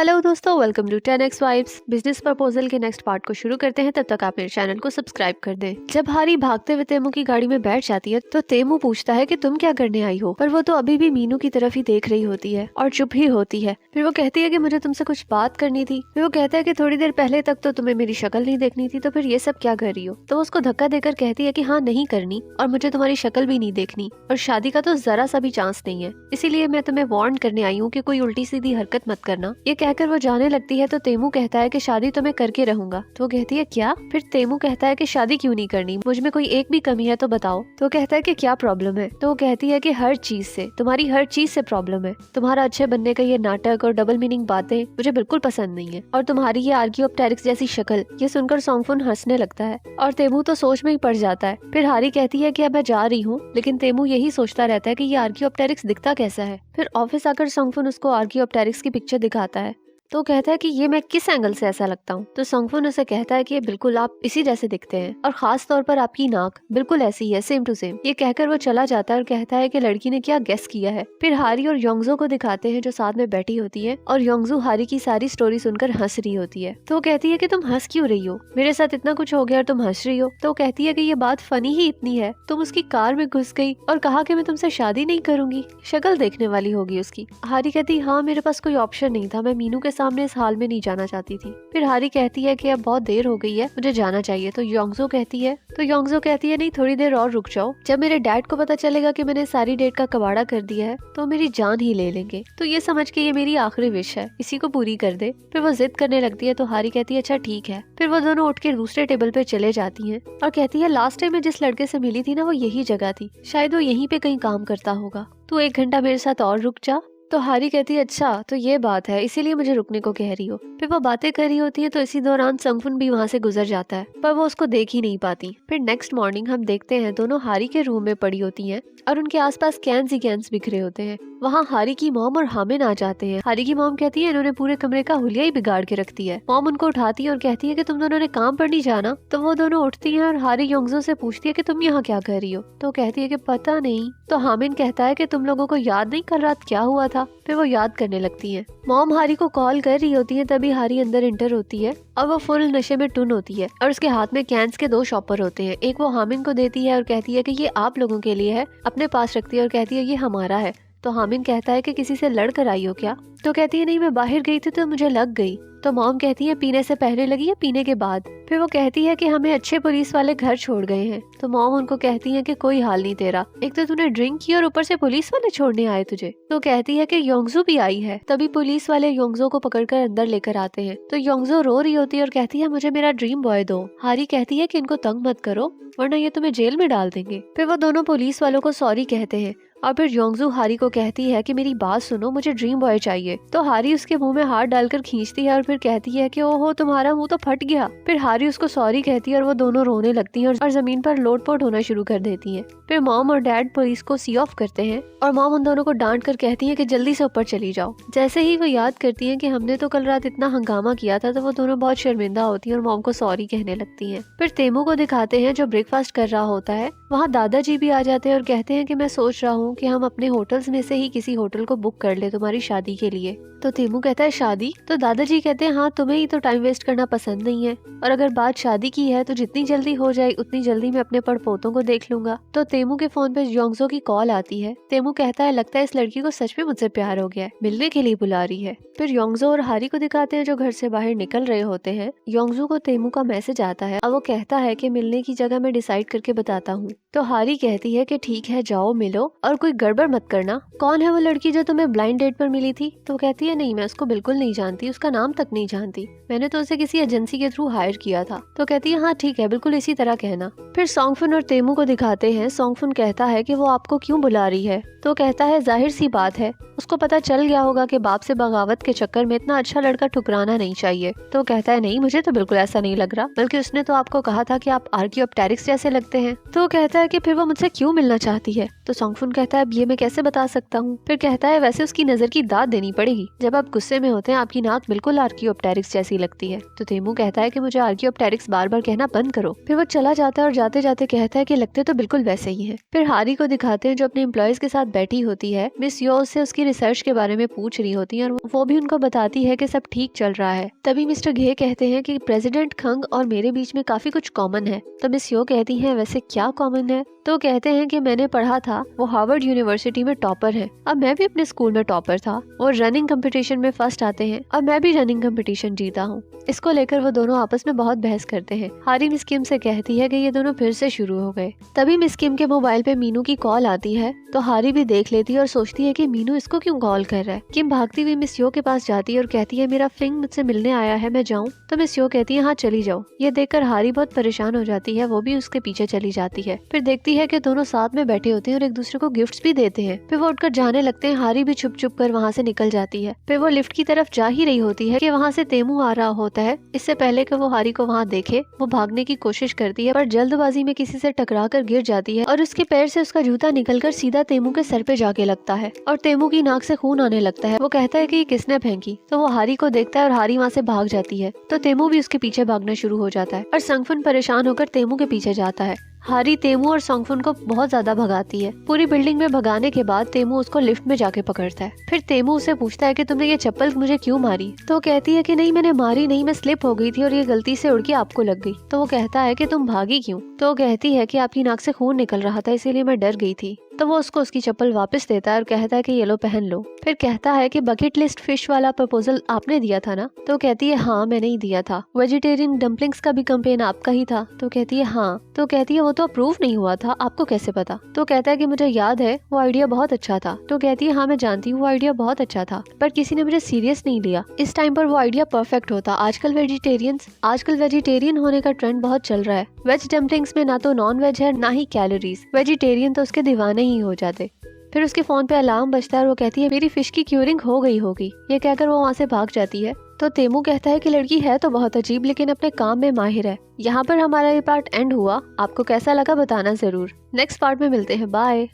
Hello दोस्तों, welcome to 10x vibes. Business proposal के next part को शुरू करते हैं। तब तक आप मेरे चैनल को सब्सक्राइब कर दें। जब हारी भागते हुए तेमू की गाड़ी में बैठ जाती है तो तेमू पूछता है कि तुम क्या करने आई हो, पर वो तो अभी भी मीनू की तरफ ही देख रही होती है और चुप ही होती है। फिर वो कहती है कि मुझे तुमसे कुछ बात करनी थी। फिर वो कहता है कि थोड़ी देर पहले तक तो तुम्हें मेरी शक्ल नहीं देखनी थी, तो फिर ये सब क्या कर रही हो। तो वो उसको धक्का देकर कहती है कि हाँ, नहीं करनी, और मुझे तुम्हारी शक्ल भी नहीं देखनी, और शादी का तो जरा सा भी चांस नहीं है, इसीलिए मैं तुम्हें वार्न करने आई हूँ कि कोई उल्टी सीधी हरकत मत करना। ये कहकर वो जाने लगती है तो तेमू कहता है कि शादी तो मैं करके रहूंगा। तो वो कहती है क्या? फिर तेमू कहता है कि शादी क्यों नहीं करनी, मुझ में कोई एक भी कमी है तो बताओ। तो वो कहता है कि क्या प्रॉब्लम है। तो वो कहती है कि हर चीज से, तुम्हारी हर चीज से प्रॉब्लम है। तुम्हारा अच्छे बनने का ये नाटक और डबल मीनिंग बातें मुझे बिल्कुल पसंद नहीं है, और तुम्हारी ये आर्कियोप्टेरिक्स जैसी शक्ल। ये सुनकर सोंगफुन हंसने लगता है और तेमू तो सोच में ही पड़ जाता है। फिर हारी कहती है कि अब मैं जा रही हूँ, लेकिन तेमू यही सोचता रहता है कि ये आर्कियोप्टेरिक्स दिखता कैसा है। फिर ऑफिस आकर सोंगफुन उसको आर्कियोप्टेरिक्स की पिक्चर दिखाता है। तो कहता है कि ये मैं किस एंगल से ऐसा लगता हूँ। तो सोंगफुन उसे कहता है कि ये बिल्कुल आप इसी जैसे दिखते हैं, और खास तौर पर आपकी नाक बिल्कुल ऐसी है, सेम टू सेम। ये कहकर वो चला जाता है और कहता है कि लड़की ने क्या गेस किया है। फिर हारी और योंगजो को दिखाते हैं जो साथ में बैठी होती है, और योंगजो हारी की सारी स्टोरी सुनकर हंस रही होती है। तो वो कहती है कि तुम हंस क्यों रही हो, मेरे साथ इतना कुछ हो गया और तुम हंस रही हो। तो वो कहती है कि ये बात फनी ही इतनी है, तुम उसकी कार में घुस गई और कहा कि मैं तुमसे शादी नहीं करूंगी, शक्ल देखने वाली होगी उसकी। हारी कहती हाँ, मेरे पास कोई ऑप्शन नहीं था, मैं मीनू के सामने इस हाल में नहीं जाना चाहती थी। फिर हारी कहती है कि अब बहुत देर हो गई है, मुझे जाना चाहिए। तो योंगजो कहती है नहीं, थोड़ी देर और रुक जाओ, जब मेरे डैड को पता चलेगा कि मैंने सारी डेट का कबाड़ा कर दिया है तो मेरी जान ही ले लेंगे। तो ये समझ के ये मेरी आखिरी विश है, इसी को पूरी कर दे। फिर वो जिद करने लगती है तो हारी कहती है अच्छा ठीक है। फिर वो दोनों उठ के दूसरे टेबल पे चले जाती हैं और कहती है लास्ट टाइम मैं जिस लड़के से मिली थी ना, वो यही जगह थी, शायद वो यहीं पे कहीं काम करता होगा, तू 1 घंटा मेरे साथ और रुक जा। तो हारी कहती है अच्छा तो ये बात है, इसीलिए मुझे रुकने को कह रही हो। फिर वो बातें कर रही होती है तो इसी दौरान सोंगफुन भी वहाँ से गुजर जाता है, पर वो उसको देख ही नहीं पाती। फिर नेक्स्ट मॉर्निंग हम देखते हैं दोनों हारी के रूम में पड़ी होती हैं और उनके आसपास कैंस ही कैंस बिखरे होते हैं। वहाँ हारी की मॉम और हामिन आ जाते हैं। हारी की मॉम कहती है इन्होंने पूरे कमरे का हुलिया ही बिगाड़ के रख दिया है। मॉम उनको उठाती है और कहती है कि तुम दोनों ने काम पर नहीं जाना। तो वो दोनों उठती हैं और हारी योंगजो से पूछती है कि तुम यहाँ क्या कर रही हो। तो कहती है कि पता नहीं। तो हामिन कहता है कि तुम लोगों को याद नहीं कल रात क्या हुआ था। फिर वो याद करने लगती है। मॉम हारी को कॉल कर रही होती है, तभी हारी अंदर इंटर होती है और वो फुल नशे में टुन होती है और उसके हाथ में कैंस के 2 शॉपर होते हैं। एक वो हामिन को देती है और कहती है कि ये आप लोगों के लिए है, अपने पास रखती है और कहती है ये हमारा है। तो हामिन कहता है कि किसी से लड़ कर आई हो क्या? तो कहती है नहीं, मैं बाहर गई थी तो मुझे लग गई। तो मॉम कहती है पीने से पहले लगी या पीने के बाद? फिर वो कहती है कि हमें अच्छे पुलिस वाले घर छोड़ गए हैं। तो मॉम उनको कहती है कि कोई हाल नहीं तेरा, एक तो तूने ड्रिंक की और ऊपर से पुलिस वाले छोड़ने आए तुझे। तो कहती है कि योंगजो भी आई है। तभी पुलिस वाले योंगजो को पकड़कर अंदर लेकर आते हैं। तो योंगजो रो रही होती है और कहती है मुझे मेरा ड्रीम बॉय दो। हारी कहती है कि इनको तंग मत करो वरना ये तुम्हें जेल में डाल देंगे। फिर वो दोनों पुलिस वालों को सॉरी कहते हैं और फिर योंगजो हारी को कहती है कि मेरी बात सुनो, मुझे ड्रीम बॉय चाहिए। तो हारी उसके मुंह में हाथ डालकर खींचती है और फिर कहती है कि ओहो तुम्हारा मुंह तो फट गया। फिर हारी उसको सॉरी कहती है और वो दोनों रोने लगती हैं और जमीन पर लोटपोट होना शुरू कर देती हैं। फिर मॉम और डैड पुलिस को सी ऑफ करते हैं और मॉम उन दोनों को डांट कर कहती है कि जल्दी से ऊपर चली जाओ। जैसे ही वो याद करती है कि हमने तो कल रात इतना हंगामा किया था, तो वो दोनों बहुत शर्मिंदा होती हैं और मॉम को सॉरी कहने लगती हैं। फिर तेमू को दिखाते हैं जो ब्रेकफास्ट कर रहा होता है। वहाँ दादाजी भी आ जाते हैं और कहते हैं कि मैं सोच रहा हूँ कि हम अपने होटल्स में से ही किसी होटल को बुक कर ले तुम्हारी शादी के लिए। तो तेमू कहता है शादी? तो दादाजी कहते हैं हाँ, तुम्हें ही तो टाइम वेस्ट करना पसंद नहीं है, और अगर बात शादी की है तो जितनी जल्दी हो जाए उतनी जल्दी मैं अपने पड़पोतों को देख लूंगा। तो तेमू के फोन पे योंगजो की कॉल आती है। तेमू कहता है लगता है इस लड़की को सच में मुझसे प्यार हो गया है, मिलने के लिए बुला रही है। फिर योंगजो और हारी को दिखाते हैं जो घर से बाहर निकल रहे होते हैं। योंगजो को तेमू का मैसेज आता है और वो कहता है कि मिलने की जगह मैं डिसाइड करके बताता हूँ। तो हारी कहती है कि ठीक है जाओ मिलो, और कोई गड़बड़ मत करना। कौन है वो लड़की जो तुम्हें ब्लाइंड डेट पर मिली थी? तो कहती है नहीं, मैं उसको बिल्कुल नहीं जानती, उसका नाम तक नहीं जानती, मैंने तो उसे किसी एजेंसी के थ्रू हायर किया था। तो कहती है हाँ ठीक है, बिल्कुल इसी तरह कहना। फिर सोंगफुन और तेमू को दिखाते हैं। सोंगफुन कहता है कि वो आपको क्यों बुला रही है? तो कहता है जाहिर सी बात है, उसको पता चल गया होगा कि बाप से बगावत के चक्कर में इतना अच्छा लड़का ठुकराना नहीं चाहिए। तो कहता है नहीं, मुझे तो बिल्कुल ऐसा नहीं लग रहा, बल्कि उसने तो आपको कहा था कि आप आर्कियोप्टेरिक्स जैसे लगते हैं। तो कहता है कि फिर वो मुझसे क्यों मिलना चाहती है? तो सोंगफुन कहती कहता है अब ये मैं कैसे बता सकता हूँ। फिर कहता है वैसे उसकी नजर की दाद देनी पड़ेगी, जब आप गुस्से में होते हैं आपकी नाक बिल्कुल आर्कियोप्टेरिक्स जैसी लगती है। तो तेमू कहता है कि मुझे आर्कियोप्टेरिक्स बार बार कहना बंद करो। फिर वो चला जाता है और जाते जाते कहता है कि लगते तो बिल्कुल वैसे ही हैं। फिर हारी को दिखाते हैं जो अपने एम्प्लॉयज के साथ बैठी होती है। मिस यो उससे उसकी रिसर्च के बारे में पूछ रही होती है और वो भी उनको बताती है कि सब ठीक चल रहा है। तभी मिस्टर घे कहते हैं कि प्रेसिडेंट खंग और मेरे बीच में काफी कुछ कॉमन है। तो मिस यो कहती है वैसे क्या कॉमन है। तो कहते हैं कि मैंने पढ़ा था वो हार्वर्ड यूनिवर्सिटी में टॉपर है। अब मैं भी अपने स्कूल में टॉपर था। वो रनिंग कंपटीशन में फर्स्ट आते हैं और मैं भी रनिंग कंपटीशन जीता हूँ। इसको लेकर वो दोनों आपस में बहुत बहस करते हैं। हारी मिस किम से कहती है कि ये दोनों फिर से शुरू हो गए। तभी मिस किम के मोबाइल पे मीनू की कॉल आती है। तो हारी भी देख लेती है और सोचती है कि मीनू इसको क्यों कॉल कर रहा है। किम भागती हुई मिस यो के पास जाती है और कहती है मेरा फ्रेंड मुझसे मिलने आया है, मैं जाऊँ। तो मिस यो कहती है हाँ चली जाओ। ये देखकर हारी बहुत परेशान हो जाती है, वो भी उसके पीछे चली जाती है। फिर देखती है कि दोनों साथ में बैठे होते हैं और एक दूसरे को गिफ्ट्स भी देते हैं। फिर वो उठकर जाने लगते हैं। हारी भी छुप छुप कर वहाँ से निकल जाती है। फिर वो लिफ्ट की तरफ जा ही रही होती है कि वहाँ से तेमू आ रहा होता है। इससे पहले कि वो हारी को वहाँ देखे वो भागने की कोशिश करती है, पर जल्दबाजी में किसी से टकरा कर गिर जाती है और उसके पैर से उसका जूता निकलकर सीधा तेमू के सर पे जाके लगता है और तेमू की नाक से खून आने लगता है। वो कहता है कि ये किसने फेंकी। तो वो हारी को देखता है और हारी वहाँ से भाग जाती है। तो तेमू भी उसके पीछे भागना शुरू हो जाता है और संगफुन परेशान होकर तेमू के पीछे जाता है। हारी तेमू और सोंगफुन को बहुत ज्यादा भगाती है। पूरी बिल्डिंग में भगाने के बाद तेमू उसको लिफ्ट में जाके पकड़ता है। फिर तेमू उसे पूछता है कि तुमने ये चप्पल मुझे क्यों मारी। तो वो कहती है कि नहीं मैंने मारी नहीं, मैं स्लिप हो गई थी और ये गलती से उड़ के आपको लग गई। तो वो कहता है कि तुम भागी क्यों। तो वो कहती है कि आपकी नाक से खून निकल रहा था इसीलिए मैं डर गई थी। तो वो उसको उसकी चप्पल वापस देता है और कहता है कि ये लो पहन लो। फिर कहता है कि बकेट लिस्ट फिश वाला प्रपोजल आपने दिया था ना। तो कहती है हाँ मैंने ही दिया था। वेजिटेरियन डम्पलिंग्स का भी कैंपेन आपका ही था। तो कहती है हाँ। तो कहती है वो तो अप्रूव नहीं हुआ था, आपको कैसे पता। तो कहता है कि मुझे याद है वो आइडिया बहुत अच्छा था। तो कहती है हाँ मैं जानती हूँ वो आइडिया बहुत अच्छा था, पर किसी ने मुझे सीरियस नहीं लिया। इस टाइम पर वो आइडिया परफेक्ट होता। आजकल वेजिटेरियन होने का ट्रेंड बहुत चल रहा है। वेज डम्पलिंग्स में ना तो नॉन वेज है ना ही कैलोरीज। वेजिटेरियन तो उसके दीवाने ही हो जाते। फिर उसके फोन पे अलार्म बजता है और वो कहती है मेरी फिश की क्यूरिंग हो गई होगी। ये कहकर वो वहाँ से भाग जाती है। तो तेमू कहता है कि लड़की है तो बहुत अजीब लेकिन अपने काम में माहिर है। यहाँ पर हमारा ये पार्ट एंड हुआ। आपको कैसा लगा बताना जरूर। नेक्स्ट पार्ट में मिलते हैं। बाय।